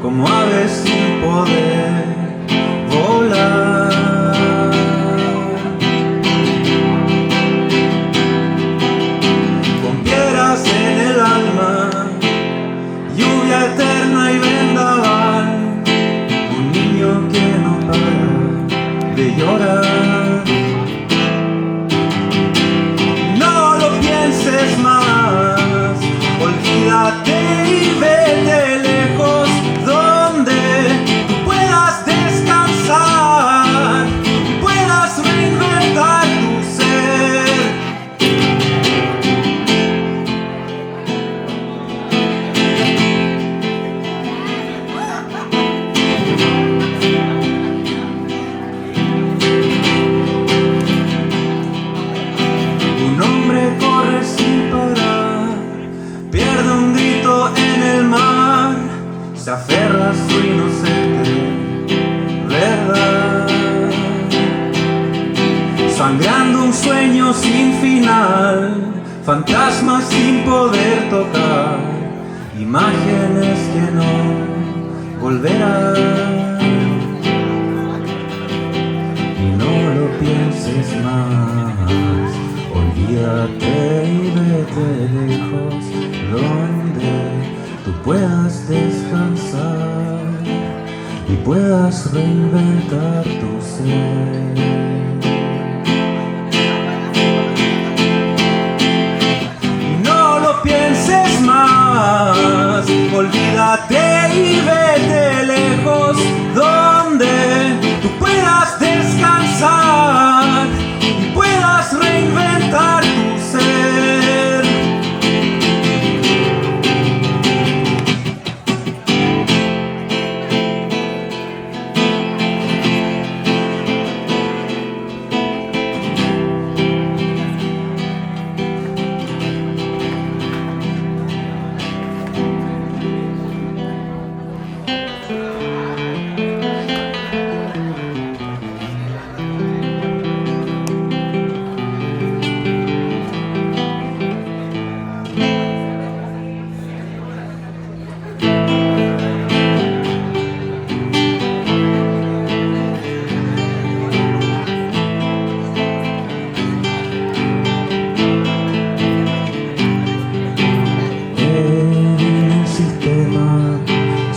como aves sin poder volar. Con piedras en el alma, lluvia eterna y vendaval, un niño que no para de llorar. No lo pienses más, olvídate y vete lejos, donde tú puedas descansar y puedas reinventar tu ser. Un hombre corre sin parar, pierde un grito en el mar, se aferra a su inocente verdad, sangrando un sueño sin final, fantasmas sin poder tocar, imágenes que no volverán. Y no lo pienses más, olvídate y vete lejos, donde tú puedas descansar y puedas reinventar tu ser. Y no lo pienses más, olvídate y vete lejos, donde tú puedas descansar y puedas reinventar tu ser.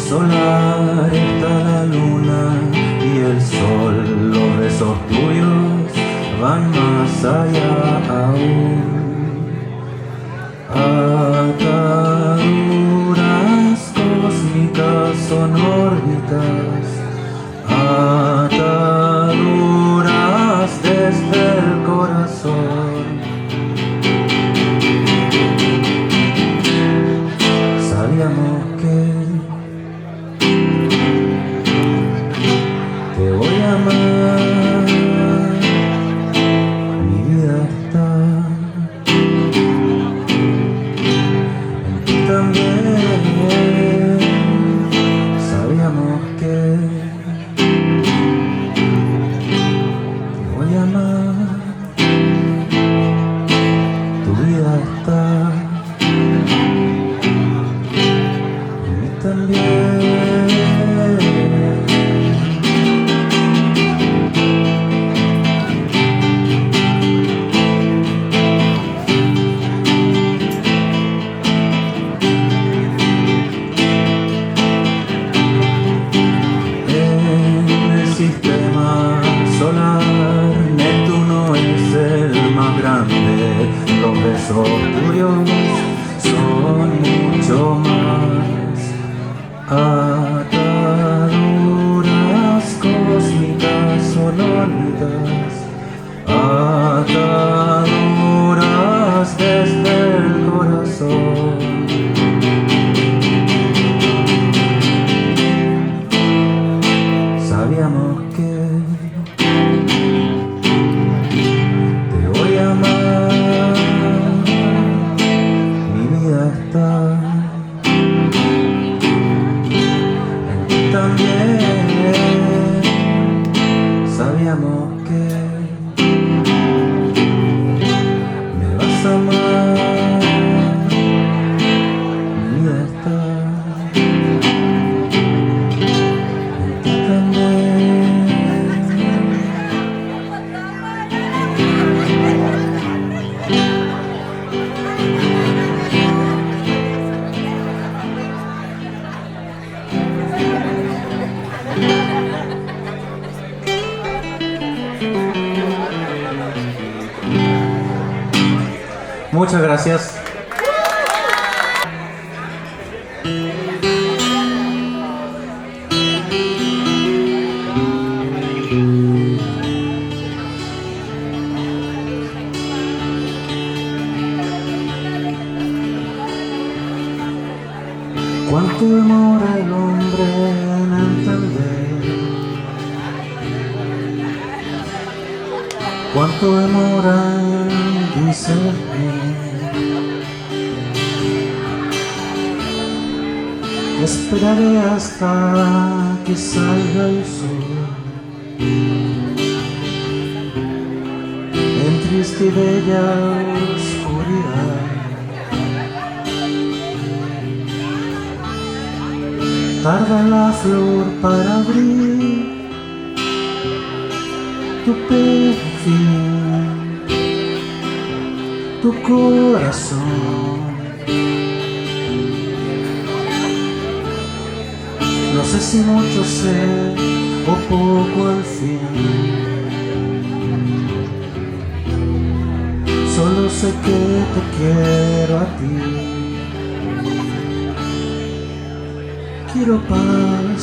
Solar está la luna y el sol, los besos tuyos van más allá aún. Ataduras cósmicas son órbitas, ataduras desde el corazón. Sabíamos que te voy a amar, mi vida está en ti también. Sabíamos que te voy a amar, tu vida está en mí también. Solar, Neptuno es el más grande, los besos tuyos son mucho más. Ataduras cósmicas son órbitas, ataduras desde el corazón. Sabíamos que te voy a amar, mi vida está Muchas gracias. ¿Cuánto demora el hombre en entender? ¿Cuánto demora en discernir? Esperaré hasta que salga el sol en triste y bella oscuridad. Tarda la flor para abrir tu perfil, tu corazón. No sé si mucho sé o poco al fin. Solo sé que te quiero a ti. Quiero paz,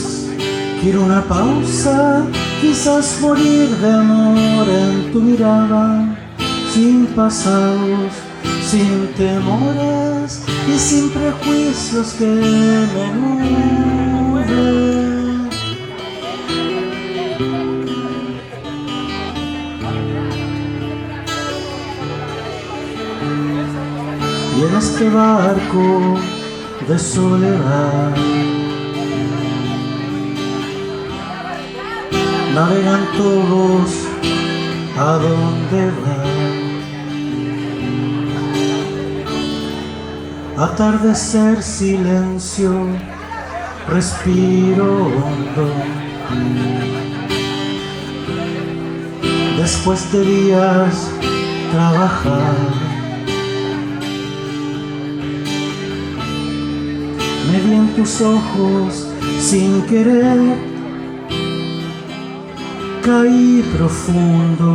quiero una pausa, quizás morir de amor en tu mirada, sin pasados, sin temores y sin prejuicios que me nublen. Y en este barco de soledad navegan todos a donde van. Atardecer, silencio, respiro hondo. Después de días trabajar, me vi en tus ojos sin querer. Caí profundo,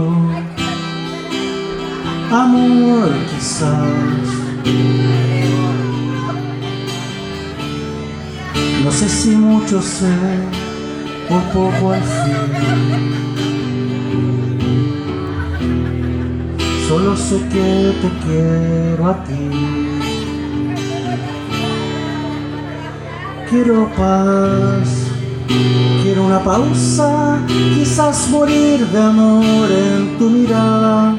amor quizás. No sé si mucho sé o poco al fin. Solo sé que te quiero a ti. Quiero paz. Quiero una pausa, quizás morir de amor en tu mirada,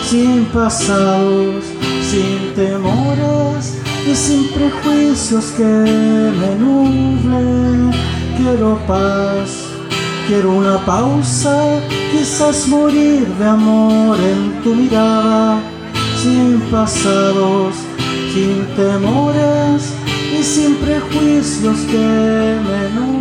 sin pasados, sin temores y sin prejuicios que me nublen. Quiero paz, quiero una pausa, quizás morir de amor en tu mirada, sin pasados, sin temores y sin prejuicios que me nublen.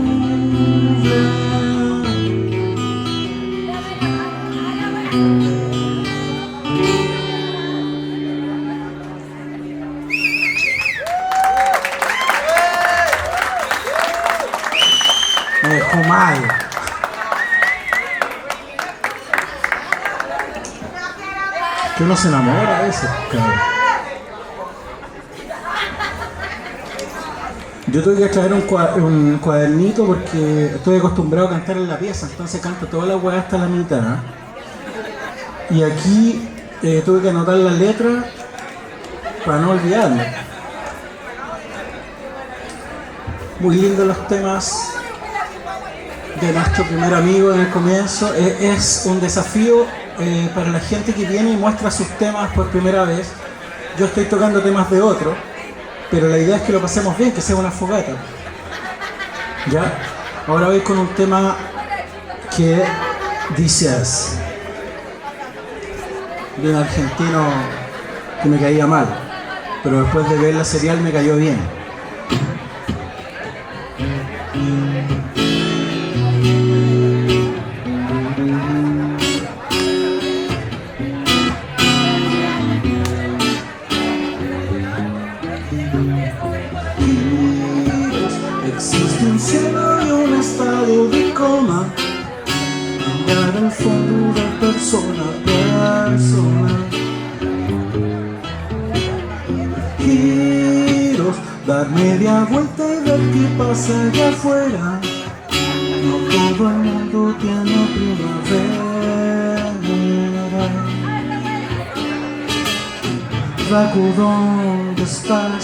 Me dejó mal. Que uno se enamora a veces, cabrón. Yo tuve que traer un cuadernito porque estoy acostumbrado a cantar en la pieza, entonces canto toda la weá hasta la mitad, ¿eh? Y aquí tuve que anotar la letra para no olvidarme. Muy lindos los temas de nuestro primer amigo en el comienzo. Es un desafío para la gente que viene y muestra sus temas por primera vez. Yo estoy tocando temas de otro, pero la idea es que lo pasemos bien, que sea una fogata. ¿Ya? Ahora voy con un tema que dice así. De un argentino que me caía mal, pero después de ver la serial me cayó bien. Existe un cielo y un estado de coma, mirar al fondo de persona a persona. dar media vuelta y ver qué pasa allá afuera. No todo el mundo tiene primavera. Draco, ¿dónde estás?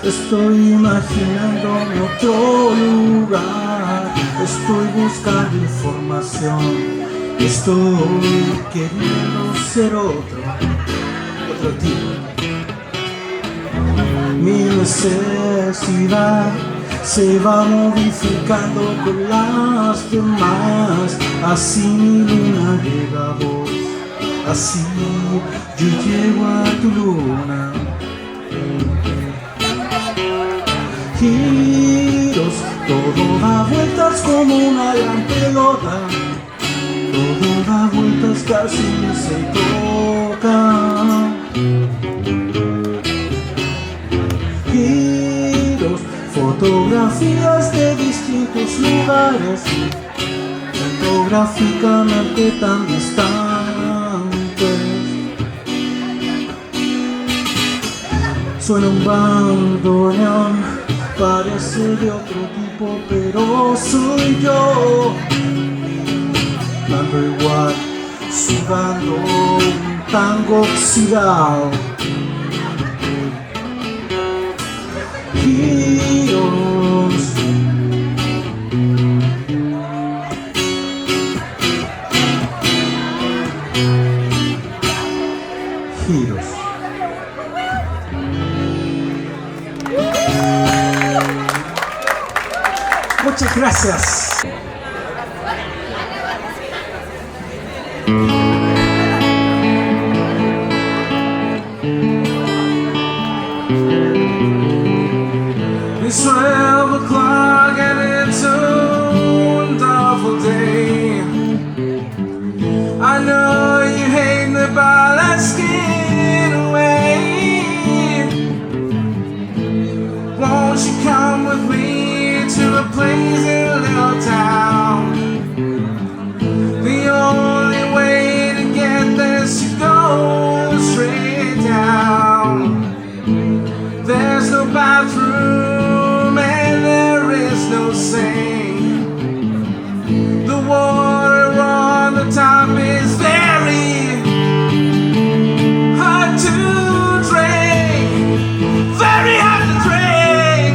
Estoy imaginando otro lugar. Estoy buscando información. Estoy queriendo ser otro tipo. Mi necesidad se va modificando con las demás. Así mi luna llega a vos. Así yo llego a tu luna. Giros, todo da vueltas como una gran pelota. Todo da vueltas, casi se toca. Giros, fotografías de distintos lugares, fotográficamente tan distantes. Suena un bandoneón, parece de otro tipo, pero soy yo. Dando igual, sudando un tango oxidado. Giros, giros. Muchas gracias. It's 12 o'clock and it's a wonderful day. I know you hate me, but let's get away. Won't you come with me to a place in a little town? The only way to get there is to go straight down. There's no bathroom and there is no sink. The water on the top is very hard to drink. Very hard to drink.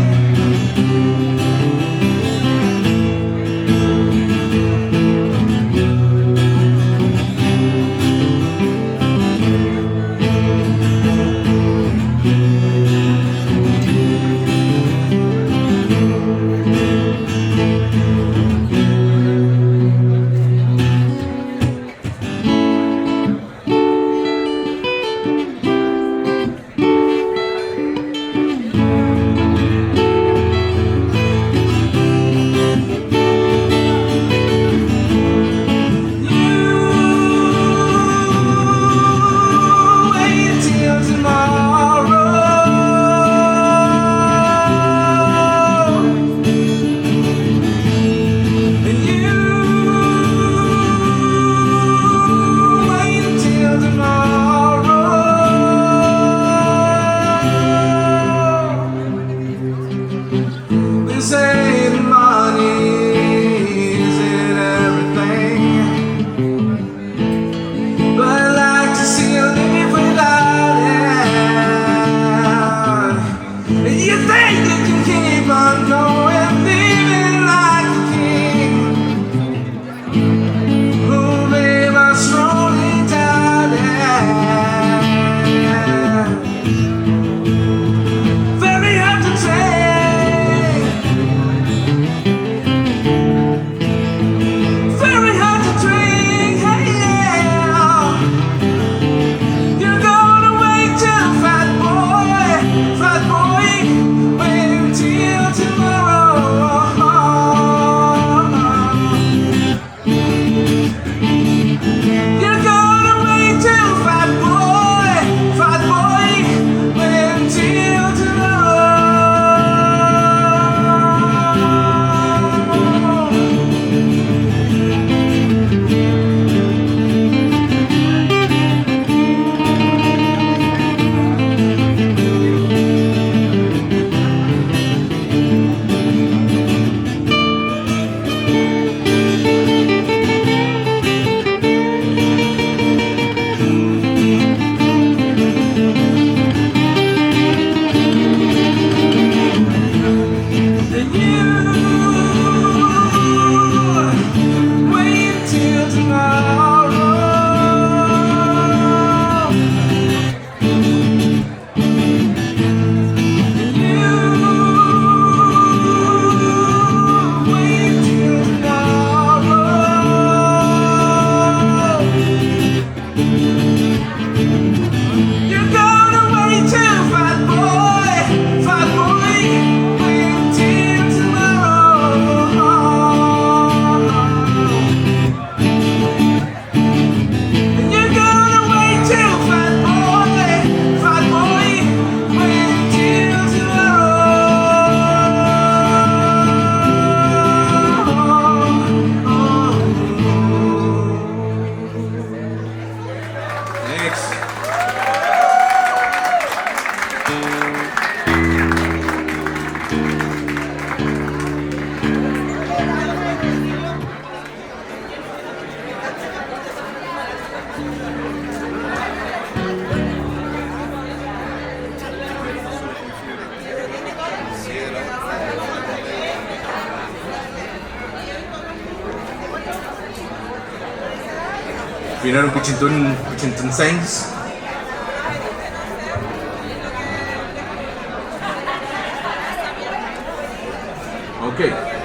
Vinieron Kuchintun Saints. Okay.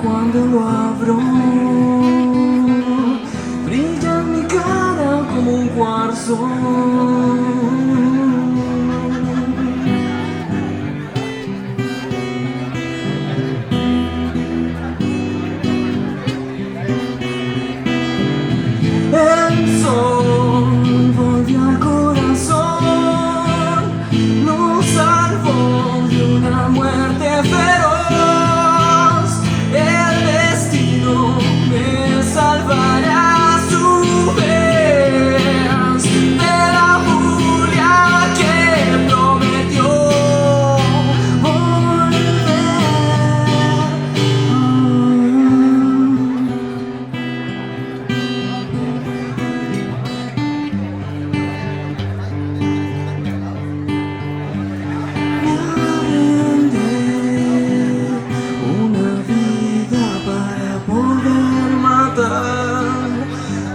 cuando lo abro. Brilla en mi cara como un cuarzo. El sol volvió al corazón, lo salvó de una muerte feroz. El destino me salvará a su vez de la furia que prometió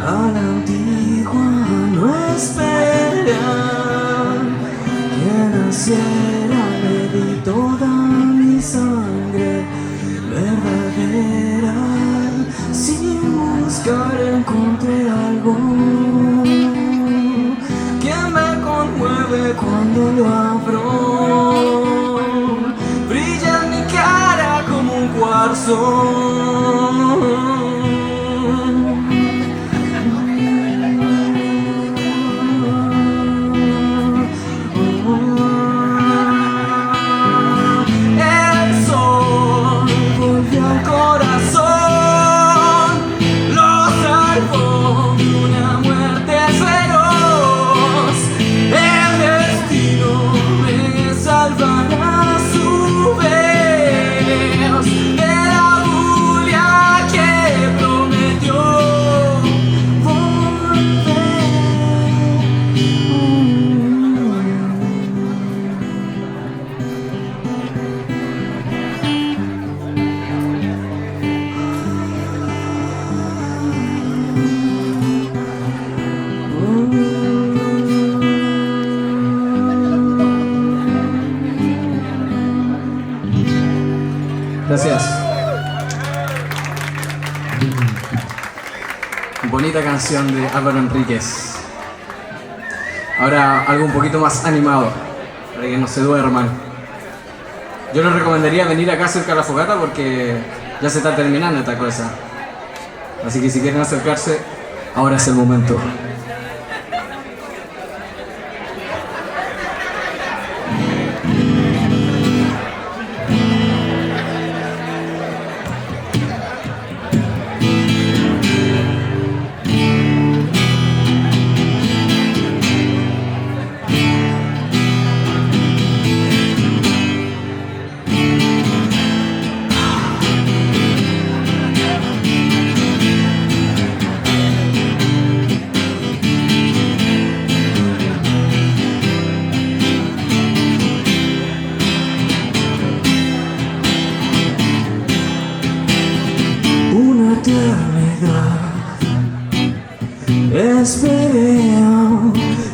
a la antigua, no esperar que naciera. Le di toda mi sangre verdadera. Sin buscar encontré algo que me conmueve cuando lo abro. Brilla en mi cara como un cuarzo. Gracias. Bonita canción de Álvaro Enríquez. Ahora algo un poquito más animado, para que no se duerman. Yo les recomendaría venir acá cerca de la fogata porque ya se está terminando esta cosa. Así que si quieren acercarse, ahora es el momento. Esperé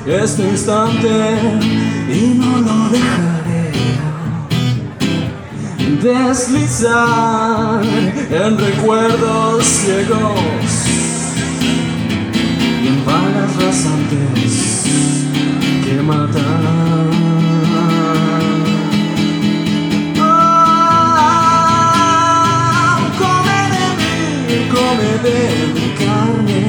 este instante y no lo dejaré deslizar en recuerdos ciegos y en balas rasantes que matan. Come de mi carne.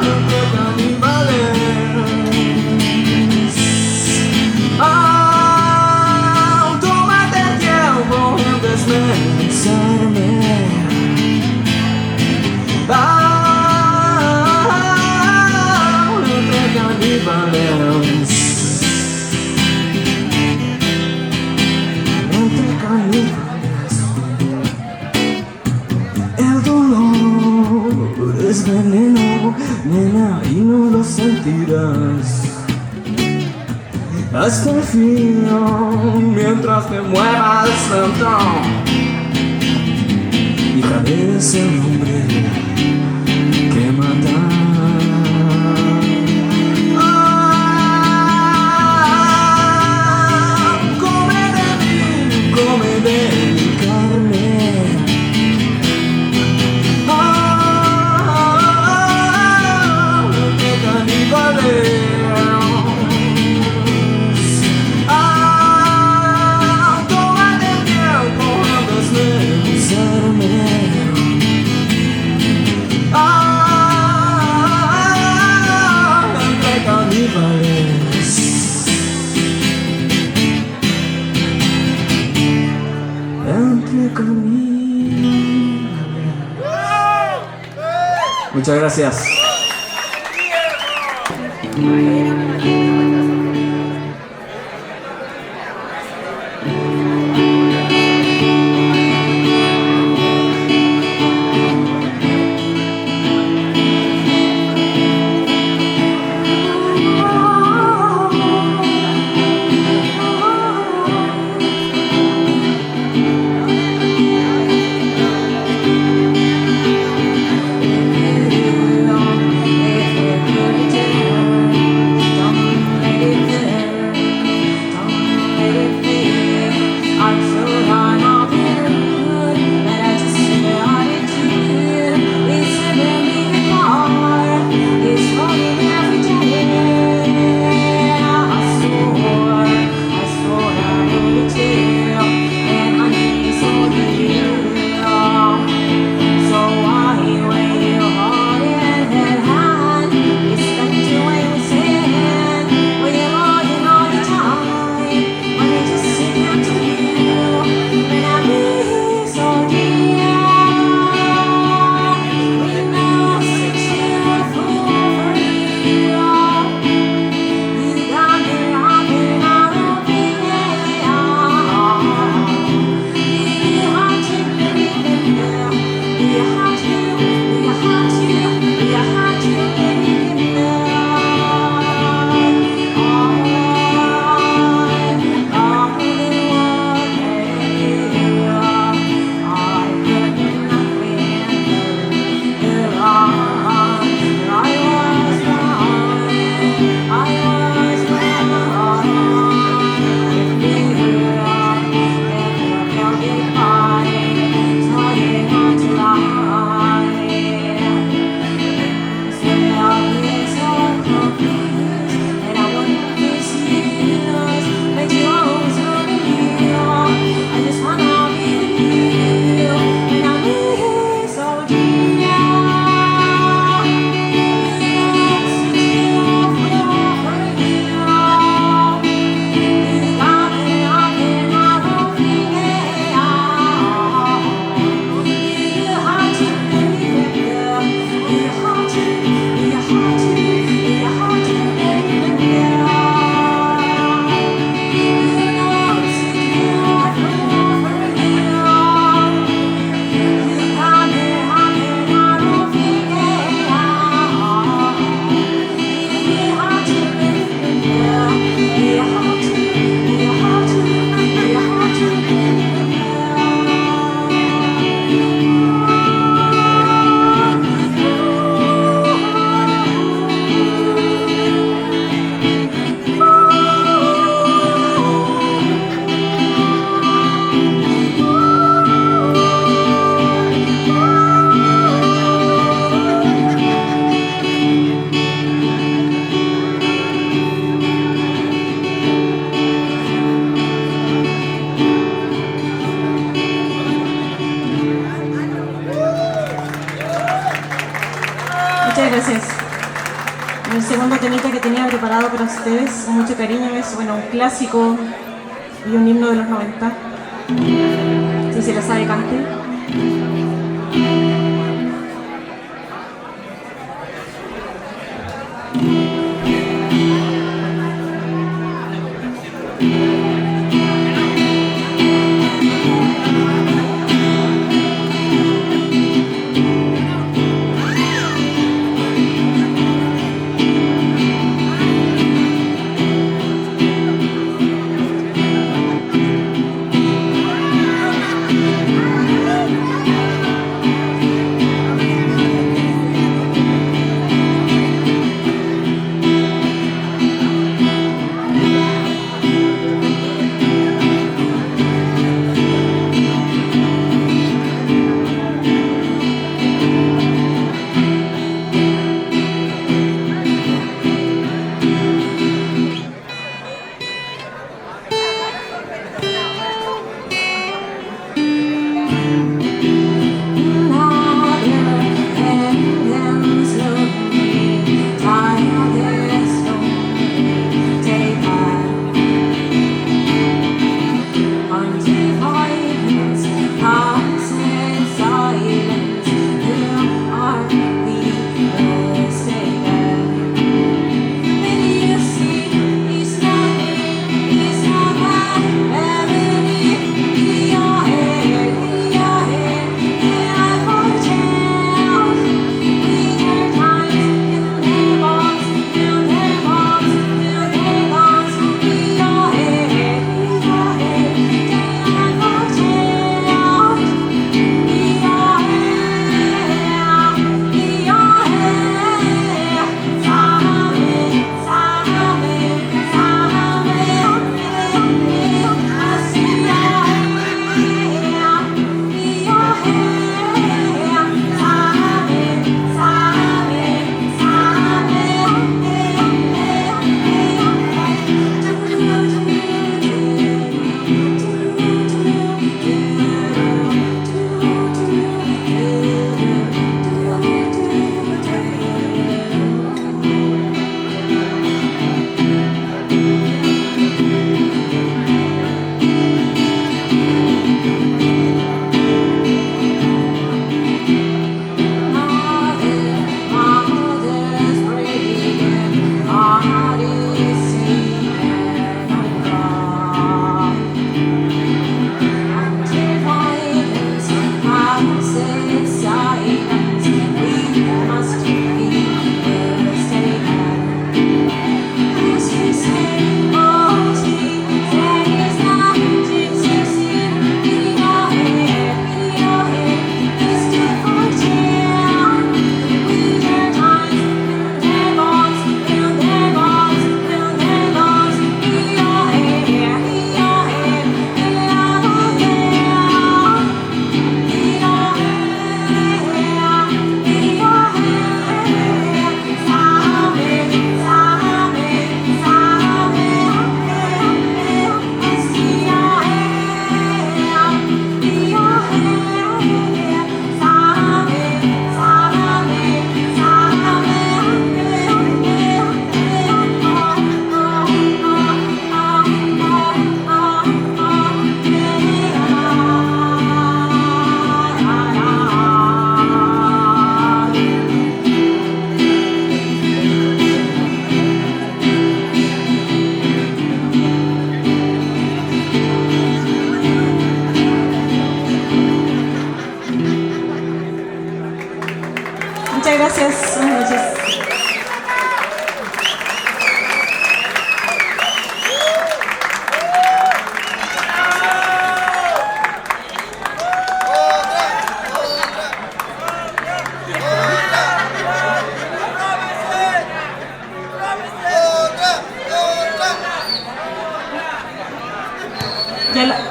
Entre caníbales. Tómate el tiempo en desmenuzarme. Entre caníbales. El dolor es veneno, nena, y no lo sentirás hasta el fin, mientras te muevas lento. Hija, eres el hombre que mata. Muchas gracias. Gracias. El segundo temita que tenía preparado para ustedes, con mucho cariño, es bueno, un clásico y un himno de los 90. Si se la sabe, cante.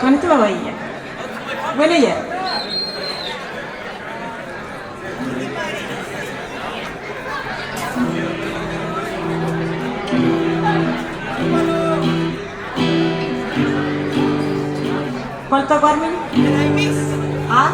Con esto me voy ya. Bueno, ya. ¿Cuál toco, Armin? ¿Ah?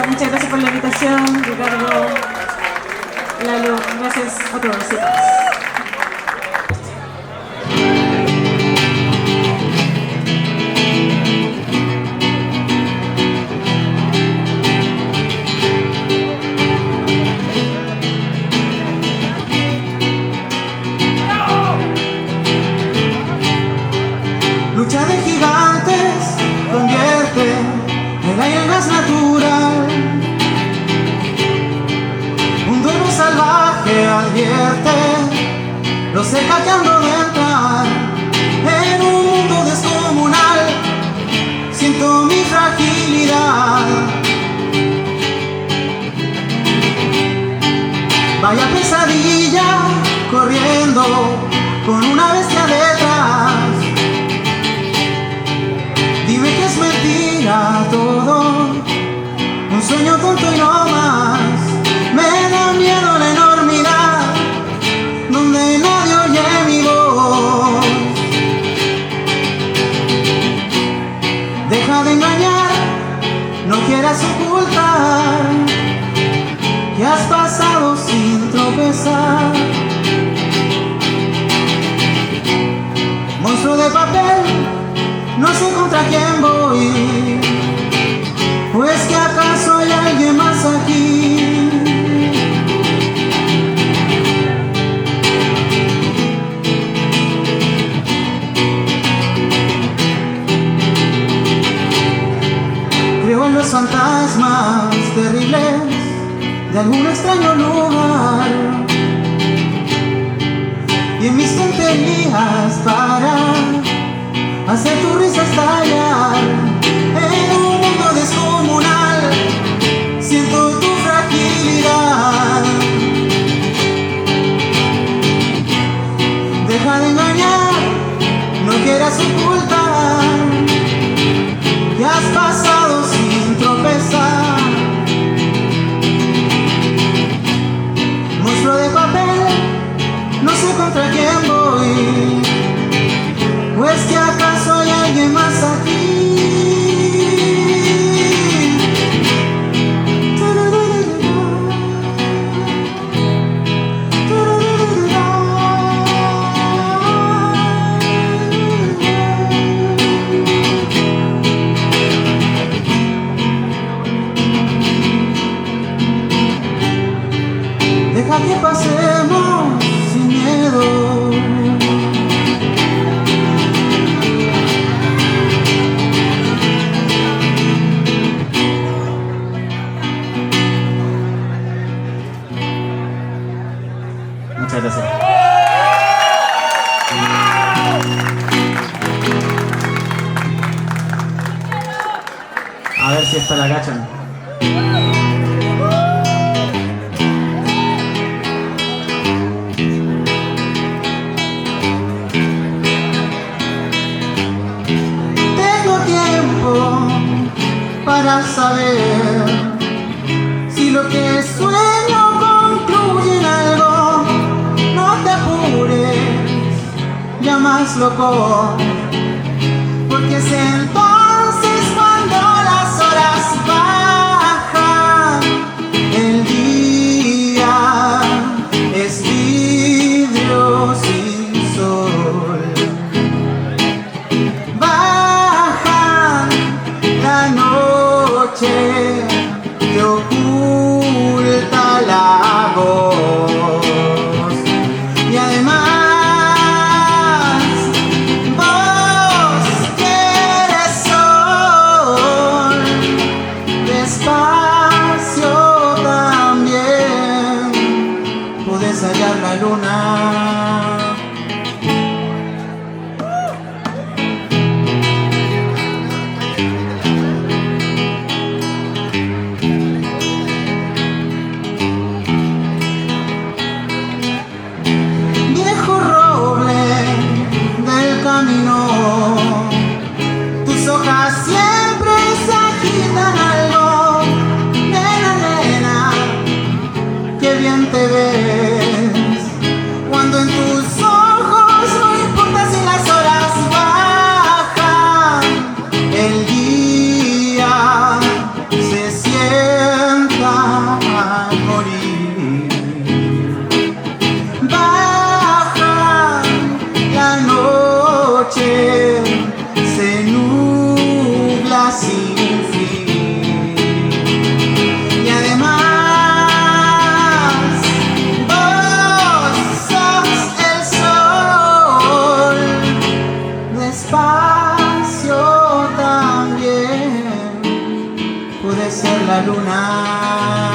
Muchas gracias por la invitación, Ricardo, Lalo, gracias a todos y todas. Lucha de gigantes, convierte el aire en gas natural. Un duelo salvaje advierte, lo seca que ando de entrar en un mundo descomunal. Siento mi fragilidad. Vaya pesadilla, corriendo con una bestia detrás. Dime que es mentira todo, un sueño tonto y no más. Me da miedo la enormidad, donde nadie oye mi voz. papel, no sé contra quién voy. ¿O es que acaso hay alguien más aquí? Creo en los fantasmas terribles de algún extraño lugar, y en mis tonterías para hacer tu risa estallar. En un mundo descomunal siento tu fragilidad. Deja de engañar, no quieras ocultar que has pasado sin tropezar. Monstruo de papel, no sé contra quién voy. ¿O es que acaso hay alguien más aquí? Deja que pasemos sin miedo. Muchas gracias. A ver si esta la cachan. Tengo tiempo para saber si lo que sueño concluye en algo. No te apures, ya más loco, porque es entonces cuando las horas bajan. El día es vidrio sin sol. Bajan la noche que oculta la voz. Y además vos quieres sol, despacio también podés hallar la luna. Viejo roble del camino, tus hojas siempre se agitan algo. Nena, nena, qué bien te ves cuando en tus ojos no importa si las horas bajan. El día se sienta a morir. Baja la noche, se nubla sin fin. Y además vos sos el sol, despacio también puede ser la luna.